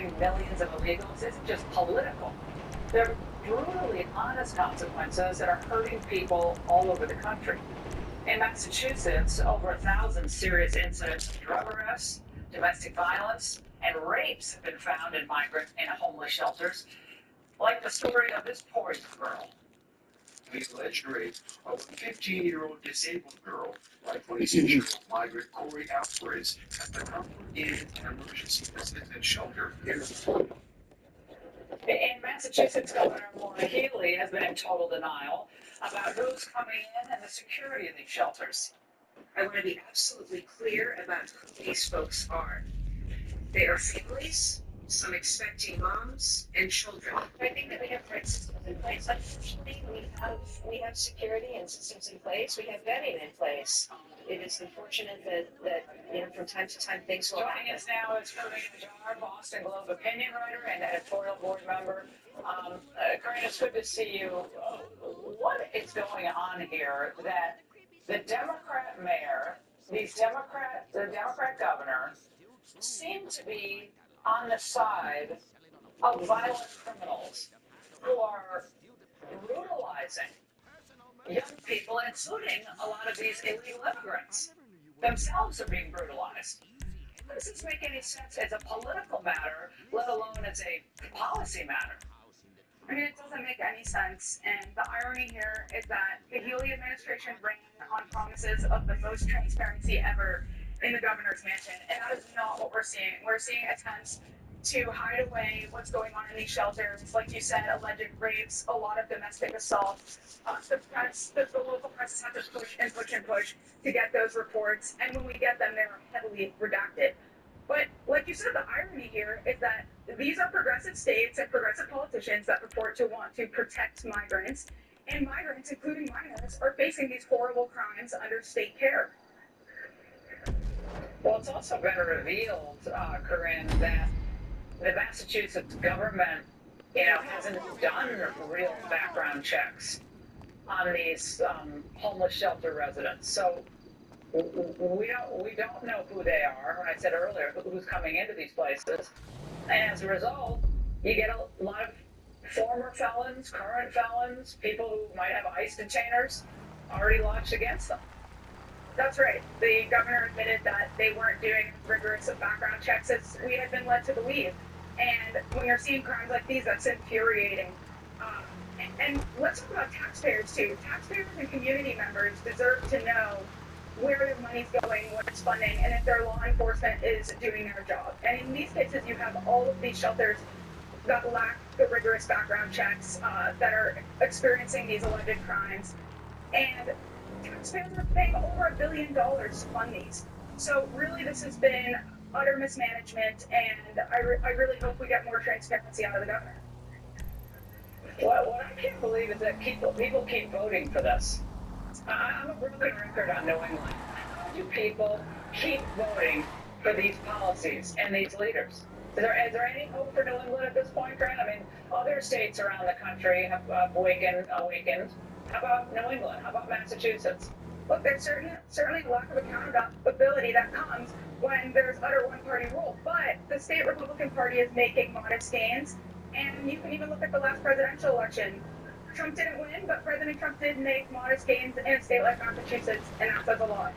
housing millions of illegals isn't just political. They're brutally honest consequences that are hurting people all over the country. In Massachusetts, over 1,000 serious incidents of drug arrests, domestic violence, and rapes have been found in migrant and homeless shelters, like the story of this poor girl. The alleged rape of a 15-year-old disabled girl by 26-year-old migrant Corey Alvarez at the Comfort Inn and Emergency Assistance Shelter in Florida. In Massachusetts, Governor Maura Healey has been in total denial about who's coming in and the security of these shelters. I want to be absolutely clear about who these folks are. They are families, some expecting moms and children. I think that we have great systems in place. Unfortunately, we have security and systems in place. We have vetting in place. It is unfortunate that from time to time things will happen. Joining us now is Corinne Jar, Boston Globe opinion writer and editorial board member. Corinne, it's good to see you. What is going on here that the Democrat mayor, the Democrat governor, seem to be on the side of violent criminals who are brutalizing young people, including a lot of these illegal immigrants themselves are being brutalized. How does this make any sense as a political matter, let alone as a policy matter? I mean, it doesn't make any sense. And the irony here is that the Healy administration ran on promises of the most transparency ever in the governor's mansion. And that is not what we're seeing. We're seeing attempts to hide away what's going on in these shelters. Like you said, alleged rapes, a lot of domestic assault. The local press has had to push and push and push to get those reports. And when we get them, they're heavily redacted. But like you said, the irony here is that these are progressive states and progressive politicians that purport to want to protect migrants. And migrants, including minors, are facing these horrible crimes under state care. Well, it's also been revealed, Corinne, that the Massachusetts government, hasn't done real background checks on these homeless shelter residents. So we don't know who they are. I said earlier who's coming into these places, and as a result, you get a lot of former felons, current felons, people who might have ICE detainers already lodged against them. That's right. The governor admitted that they weren't doing rigorous background checks as we had been led to believe. And when you're seeing crimes like these, that's infuriating. And let's talk about taxpayers too. Taxpayers and community members deserve to know where their money's going, what it's funding, and if their law enforcement is doing their job. And in these cases, you have all of these shelters that lack the rigorous background checks, that are experiencing these alleged crimes. And taxpayers are paying over $1 billion to fund these. So really, this has been utter mismanagement, and I really hope we get more transparency out of the governor. What I can't believe is that people keep voting for this. I'm a broken record on New England. How do people keep voting for these policies and these leaders? Is there any hope for New England at this point, Grant? I mean, other states around the country have awakened. How about New England? How about Massachusetts? Look, there's certainly a lack of accountability that comes when there's utter one-party rule. But the state Republican Party is making modest gains, and you can even look at the last presidential election. Trump didn't win, but President Trump did make modest gains in a state like Massachusetts, and that says a lot.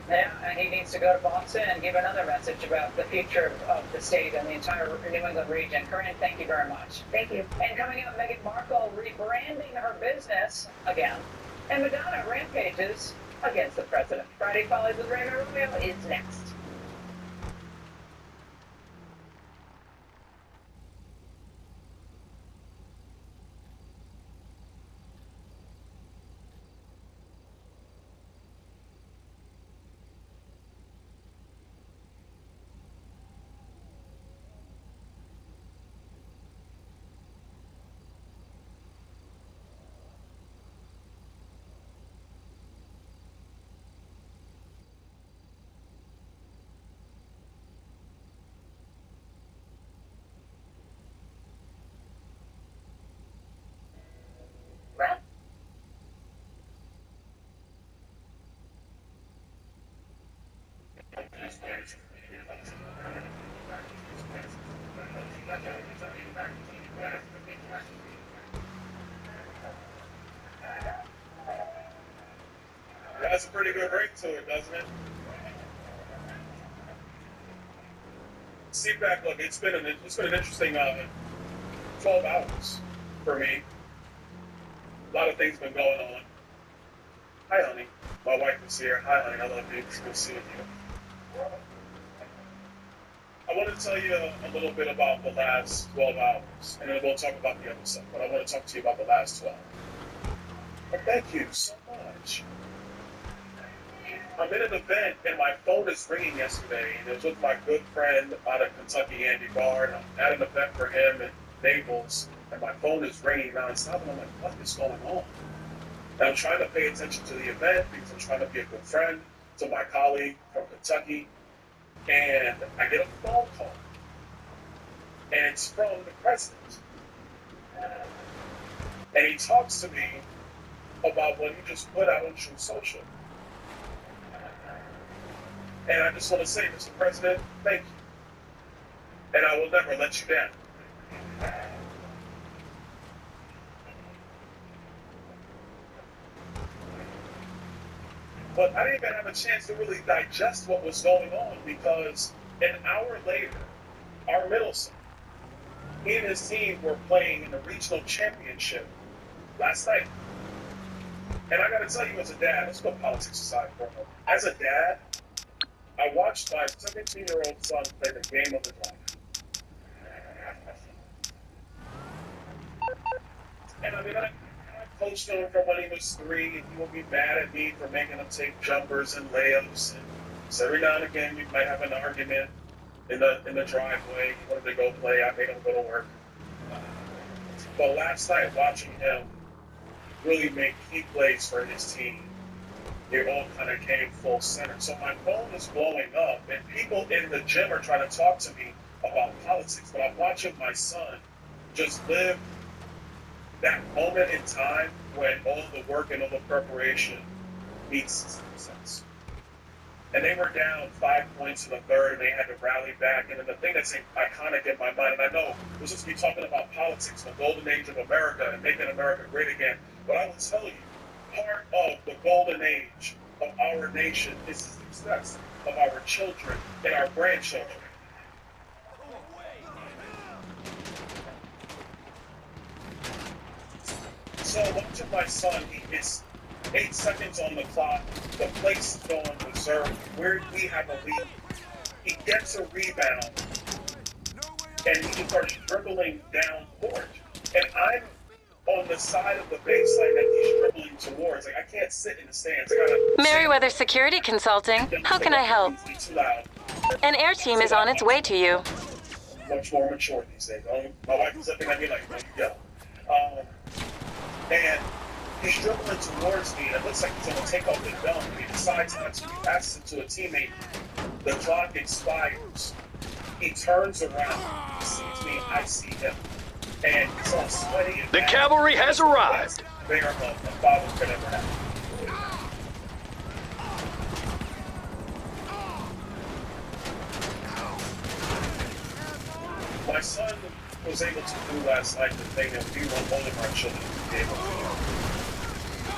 Yeah, and he needs to go to Boston and give another message about the future of the state and the entire New England region. Corinne, thank you very much. Thank you. And coming up, Meghan Markle rebranding her business again, and Madonna rampages against the president. Friday Follies with Raymond Rubio is next. That's a pretty good break to it, doesn't it? CPAC, look, it's been an interesting 12 hours for me. A lot of things been going on. Hi, honey. My wife is here. Hi, honey. I love you. It's good seeing you. I want to tell you a little bit about the last 12 hours, and then we'll talk about the other stuff. But I want to talk to you about the last 12. But thank you so much. I'm in an event, and my phone is ringing yesterday, and it was with my good friend out of Kentucky, Andy Byron. I'm at an event for him in Naples, and my phone is ringing nonstop, and I'm like, what is going on? And I'm trying to pay attention to the event because I'm trying to be a good friend to my colleague from Kentucky, and I get a phone call, and it's from the president. And he talks to me about what he just put out on True Social. And I just want to say, Mr. President, thank you. And I will never let you down. But I didn't even have a chance to really digest what was going on because an hour later, our middle son, he and his team were playing in the regional championship last night. And I got to tell you, as a dad, let's put politics aside for a moment. As a dad, I watched my 17-year-old son play the game of his life. And I mean, I coached him from when he was 3, and he will be mad at me for making him take jumpers and layups. And so every now and again, we might have an argument in the driveway. He wanted to go play. I made him go to work. But last night, watching him really make key plays for his team, it all kind of came full center. So my phone is blowing up, and people in the gym are trying to talk to me about politics. But I'm watching my son just live that moment in time when all the work and all the preparation meets success. And they were down 5 points in the third, and they had to rally back. And then the thing that's iconic in my mind, and I know we're supposed to be talking about politics, the golden age of America, and making America great again, but I will tell you, part of the golden age of our nation is the success of our children and our grandchildren. So watching my son, it's 8 seconds on the clock, the place is going berserk, where we have a lead. He gets a rebound, and he starts dribbling down court. And I'm on the side of the baseline that he's dribbling towards. Like, I can't sit in the stands. Merriweather Security Consulting. How can I help? An air team is on its way to you. Much more mature these days. My wife is looking at me like, yo. And he's dribbling towards me, and it looks like he's going to take off the dunk. He decides not to. He passes it to a teammate. The clock expires. He turns around. He sees me. I see him. And he's all sweaty. The cavalry has arrived. They are the father could ever have. My son was able to do last night the thing that we want all of our children to be able to do.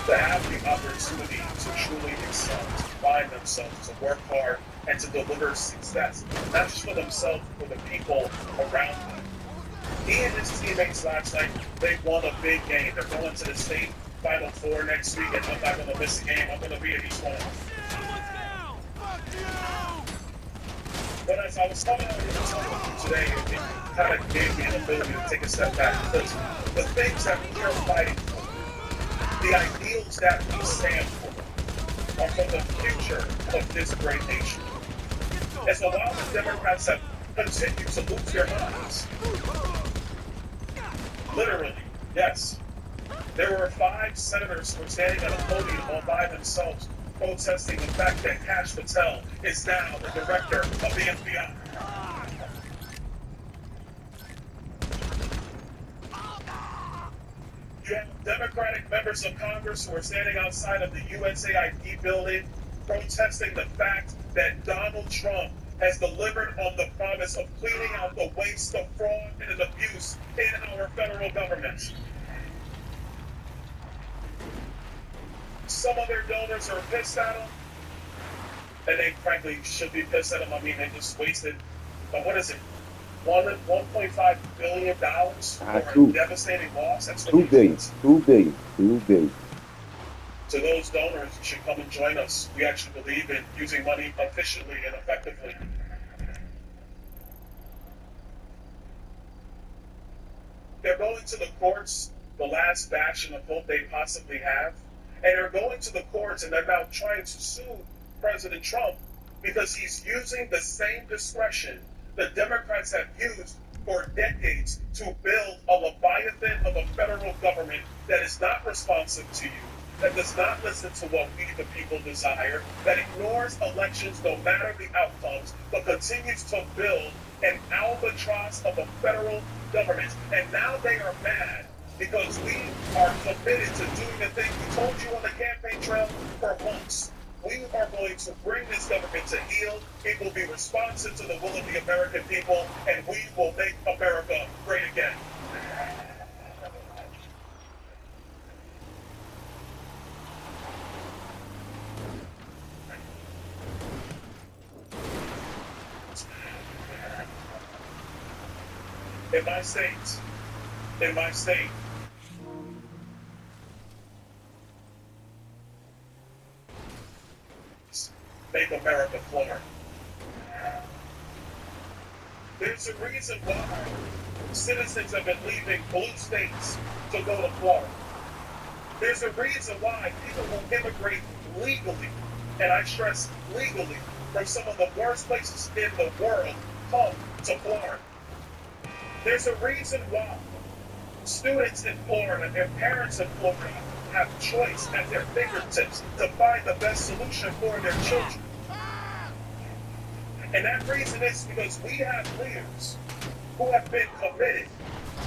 To have the opportunity to truly excel, to find themselves, to work hard, and to deliver success. Not just for themselves, but for the people around them. He and his teammates last night, they won a big game. They're going to the state Final Four next week, and I'm not going to miss a game. I'm going to be at each one. But as I was talking today, it kind of gave me an ability to take a step back. Because the things that we are fighting for, the ideals that we stand for, are for the future of this great nation. And so while the Democrats have continued to lose their minds, literally, yes, there were 5 senators who were standing on a podium all by themselves protesting the fact that Kash Patel is now the director of the FBI. You have Democratic members of Congress who are standing outside of the USAID building protesting the fact that Donald Trump has delivered on the promise of cleaning out the waste, the fraud, and the abuse in our federal government. Some of their donors are pissed at them, and they frankly should be pissed at them. I mean, they just wasted, what is it, $1.5 billion for a devastating loss? That's $2 billion. $2 billion. To those donors, you should come and join us. We actually believe in using money efficiently and effectively. They're going to the courts, the last bastion of hope they possibly have, and they're going to the courts and they're now trying to sue President Trump because he's using the same discretion the Democrats have used for decades to build a leviathan of a federal government that is not responsive to you, that does not listen to what we, the people, desire, that ignores elections no matter the outcomes, but continues to build an albatross of a federal government. And now they are mad because we are committed to doing the thing we told you on the campaign trail for months. We are going to bring this government to heel. It will be responsive to the will of the American people, and we will make America great again. In my state, make America flourish. There's a reason why citizens have been leaving blue states to go to Florida. There's a reason why people who immigrate legally, and I stress legally, from some of the worst places in the world come to Florida. There's a reason why students in Florida and parents in Florida have choice at their fingertips to find the best solution for their children. And that reason is because we have leaders who have been committed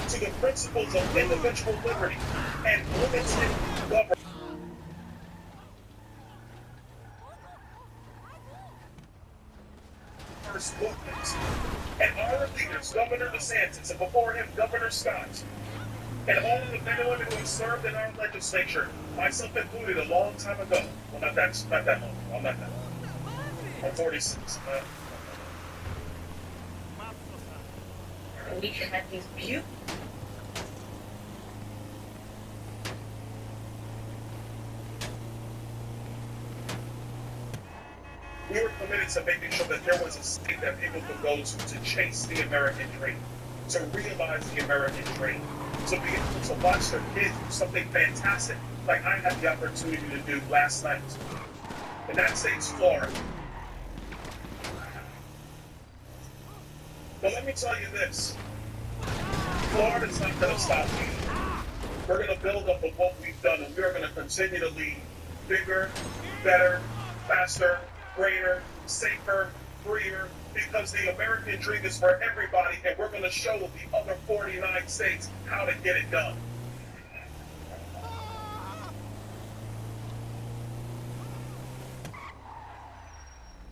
to the principles of individual liberty and limited government. First movement. And our leaders, Governor DeSantis, and before him, Governor Scott, and all of the men and women who have served in our legislature, myself included, a long time ago. Well, not that long. I'm not that long. I'm 46. We can have these beautiful. We were committed to making sure that there was a state that people could go to chase the American dream, to realize the American dream, to be able to watch their kids do something fantastic, like I had the opportunity to do last night. And that state's Florida. But let me tell you this. Florida's not going to stop leading. We're going to build up on what we've done, and we're going to continue to lead bigger, better, faster, greater, safer, freer, because the American dream is for everybody, and we're going to show the other 49 states how to get it done.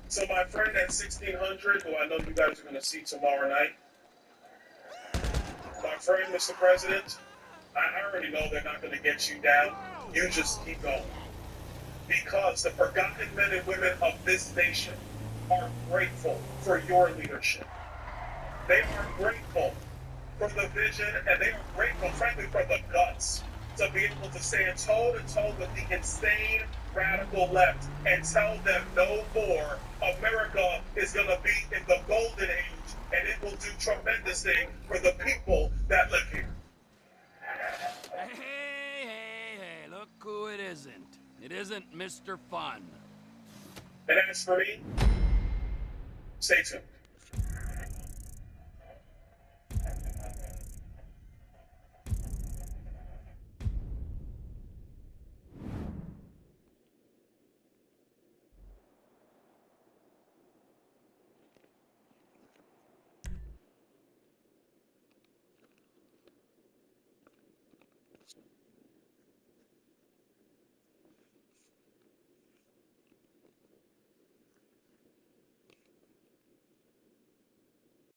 So my friend at 1600, who I know you guys are going to see tomorrow night, my friend, Mr. President, I already know they're not going to get you down. You just keep going. Because the forgotten men and women of this nation are grateful for your leadership. They are grateful for the vision, and they are grateful, frankly, for the guts to be able to stand toe-to-toe with the insane radical left and tell them no more. America is going to be in the golden age, and it will do tremendous things for the people that live here. Hey, look who it isn't. It isn't Mr. Fun. And as for me, stay tuned.